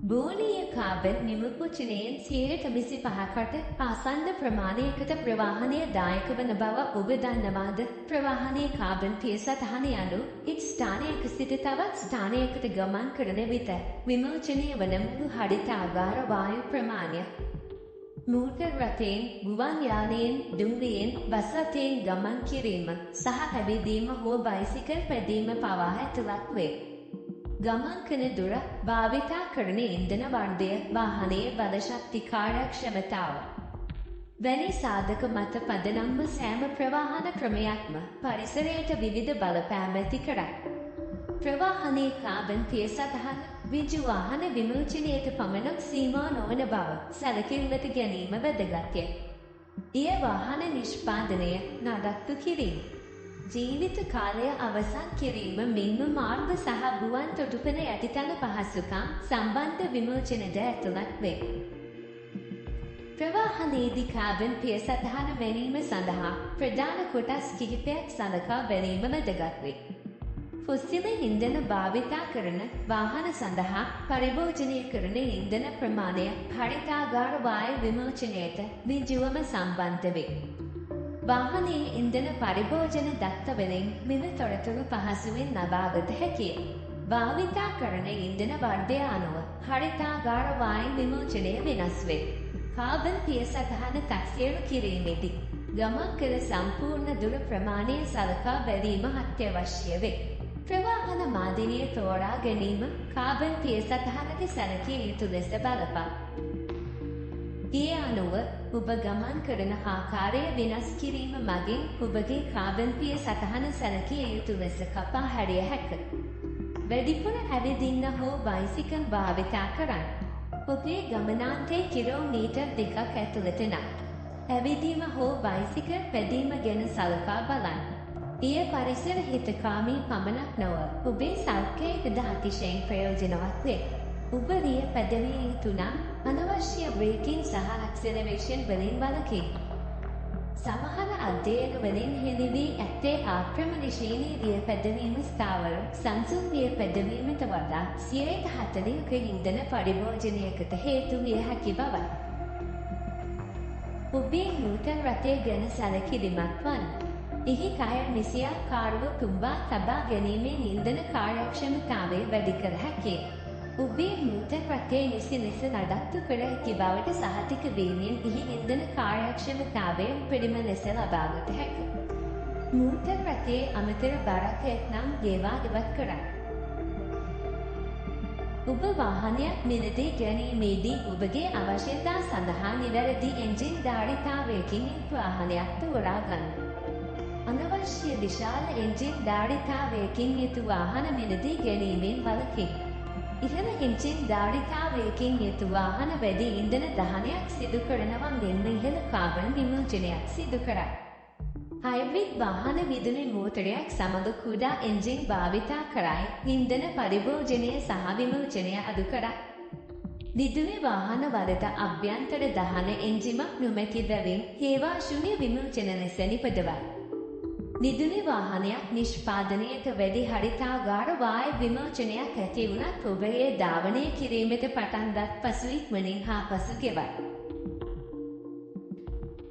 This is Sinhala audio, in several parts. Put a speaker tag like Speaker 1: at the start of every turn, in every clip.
Speaker 1: භූනීය කාබන් නිමුපුචනයෙන් 25%කට ආසන්න ප්‍රමාණයකට ප්‍රවාහනය දායක වන බව ඔබ දන්නවාද? ප්‍රවාහනයේ කාබන් පියසටහන යනු එක් ස්ථානයක සිට තවත් ස්ථානයකට ගමන් කරන විට විමෝචනය වන මුළු හරිතාගාර වායු ප්‍රමාණය. මෝටර් රථයෙන්, ගුවන් යානයෙන්, දුම්රියෙන්, බස් රථයෙන් ගමන් කිරීම සහ ඇවිදීම හෝ බයිසිකල් පැදීම පවා ඇතුළත් වේ. ගමන් කරන දුර, භාවිතා කරන ඉන්ධන වර්ධය, වාහනයේ බල ශක්ති කාර්යක්ෂමතාව වැනි සාධක මත පදනම්ව සෑම ප්‍රවාහන ක්‍රමයක්ම පරිසරයට විවිධ බලපෑම් ඇති කරයි. ප්‍රවාහනයේ කාබන් පියසටහන විජු වාහන විමෝචනයට පමණක් සීමා නොවන බව සැලකිල්ලට ගැනීම වැදගත්ය. එය වාහන නිෂ්පාදනය නඩත්තු කිරීම, ජීවිත කාලය අවසන් කිරීම මෙන්ම මාර්ග සහ ගුවන් තොටුපළ යටිතල පහසුකම් සම්බන්ධ විමෝචනද ඇතුළත් වේ. ප්‍රවාහනයේදී කාබන් පියසටහන මැනීම සඳහා ප්‍රධාන කොටස් කිහිපයක් සලකා බැලීම වැදගත් වේ. ෆොසිල ඉන්ධන භාවිතා කරන වාහන සඳහා පරිභෝජනය කරන ඉන්ධන ප්‍රමාණය හරිතාගාර වායු විමෝචනයට ඍජුවම සම්බන්ධ වේ. වාහනයේ ඉන්ධන පරිභෝජන දත්තවලින් මෙම තොරතුරු පහසුවෙන් ලබාගත හැකිය. භාවිතා කරන ඉන්ධන වර්ධය අනුව හරිතාගාර වායු විමෝචනය වෙනස් වේ. කාබන් පියසටහන තක්සේරු කිරීමේදී ගමන් කළ සම්පූර්ණ දුර ප්‍රමාණය සලකා බැලීම අත්‍යවශ්‍ය වේ. ප්‍රවාහන මාදිනිය තෝරා ගැනීම කාබන් පියසටහනක සැලකිය යුතු ලෙස බලපා. ඒ අනුව ඔබ ගමන් කරන ආකාරය වෙනස් කිරීම මගින් ඔබගේ කාබන් පියසටහන සැලකිය යුතු ලෙස කපා හැරිය හැක. වැඩිපුර ඇවිදින්න හෝ බයිසිකල් භාවිතා කරන්න. ඔබේ ගමනාන්තයේ කිලෝමීටර් 2ක් ඇතුළත නම් ඇවිදීම හෝ බයිසිකල් පැදීම ගැන සලකා බලන්න. එය පරිසර හිතකාමී පමණක් නොව ඔබේ සෞඛ්‍යයටද අතිශයින් ප්‍රයෝජනවත් වේ. ඔබ රිය පැදවිය යුතු නම් අනවශ්‍ය බ්‍රේකින් සහ ඇක්සලරේෂන් වලින් වළකින්න. සමහර අධ්‍යයන වලින් හෙළි වී ඇත්තේ ආක්‍රමණශීලී රිය පැදවීම ස්ථාවර සංසුන් රිය පැදවීමට වඩා 40%ක ඉන්ධන පරිභෝජනයකට හේතු විය හැකි බවයි. ඔබේ නූතන රථය ගැන සැලකිලිමත් වන්න. එහි කයර් නිසියාකාරව තුඹා තබා ගැනීමෙන් ඉන්ධන කාර්යක්ෂමතාවය වැඩි කර හැකිය. ඔබේ නූතන රථය නිසි ලෙස නඩත්තු කර හැකි බවට සහතික වීමෙන් එහි ඉන්ධන කාර්යක්ෂමතාවය උපරිම ලෙස ලබාගත හැකිය. නූතන රථයේ අමතර බරක් ඇතනම් ඒවා ඉවත් කරන්න. ඔබ වාහනයක් මිලදී ගැනීමේදී ඔබගේ අවශ්‍යතා සඳහා නිවැරදි එන්ජින් ධාරිතාවයකින් වාහනයක් තෝරා ගන්න. අනවශ්‍ය විශාල එන්ජින් ධාරිතාවයකින් යුතු වාහන මිලදී ගැනීමෙන් වළකින්න. ඉහළ එන්ජින් ධාරිතාවයකින් යුතු වාහන වැඩි ඉන්ධන දහනයක් සිදු කරනවා මෙන්ම ඉහළ කාබන් විමෝචනයක් සිදු කරයි. හයිබ්‍රිඩ් වාහන විදුලි මෝටරයක් සමග කුඩා එන්ජින් භාවිතා කරයි ඉන්ධන පරිභෝජනය සහ විමෝචනය අඩු කරයි. විදුලි වාහන වලට අභ්‍යන්තර දහන එන්ජිමක් නොමැති බැවින් ඒවා ශුන්‍ය විමෝචන ලෙස නිපදවයි. විදුලි වාහනයක් නිෂ්පාදනයට වැඩි හරිතාගාර වායු විමෝචනයක් ඇති වුණත් ඔබ එය ධාවනය කිරීමට පටන් ගත් පසු ඉක්මනින් හාපසු ගෙවයි.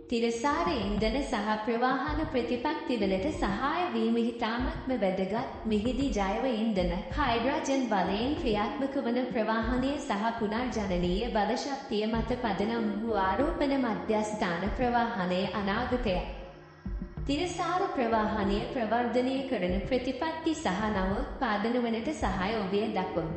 Speaker 1: තිරසාර ඉන්ධන සහ ප්‍රවාහන ප්‍රතිපත්තිවලට සහාය වීම ඉතාමත්ම වැදගත්. මෙහිදී ජෛව ඉන්ධන, හයිඩ්‍රජන් බලයෙන් ක්‍රියාත්මක වන ප්‍රවාහනය සහ පුනර්ජනනීය බල ශක්තිය මත පදනම් වූ ආරෝපණ මධ්‍යස්ථාන ප්‍රවාහනයේ අනාගතය. තිරසාර ප්‍රවාහනය ප්‍රවර්ධනය කරන ප්‍රතිපත්ති සහ නව උත්පාදන වනට සහාය ඔබේ දක්වමු.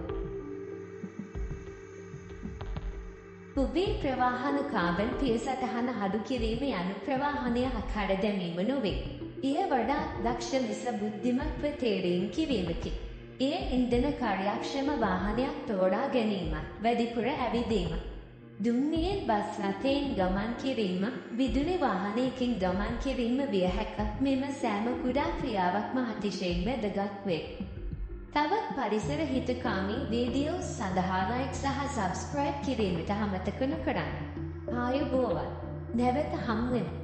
Speaker 1: ඔබේ ප්‍රවාහන කාබන් පියසටහන අඩු කිරීම යනු ප්‍රවාහනය අත්හැර දැමීම නොවේ. එය වඩා දක්ෂ ලෙස බුද්ධිමත්ව තේරීම් කිරීමකි. එය ඉන්ධන කාර්යක්ෂම වාහනයක් තෝරා ගැනීමත්, වැඩිපුර ඇවිදීම, දුම්රියෙන් බස් රථයෙන් ගමන් කිරීම, විදුලි වාහනයකින් ගමන් කිරීම විය හැක. මෙම සෑම කුඩා ක්‍රියාවක්ම අතිශයින් වැදගත් වේ. තවත් පරිසර හිතකාමී වීඩියෝ සඳහා ලයික් සහ සබ්ස්ක්‍රයිබ් කිරීමට අමතක නොකරන්න. ආයුබෝවන්. නැවත හමු වෙමු.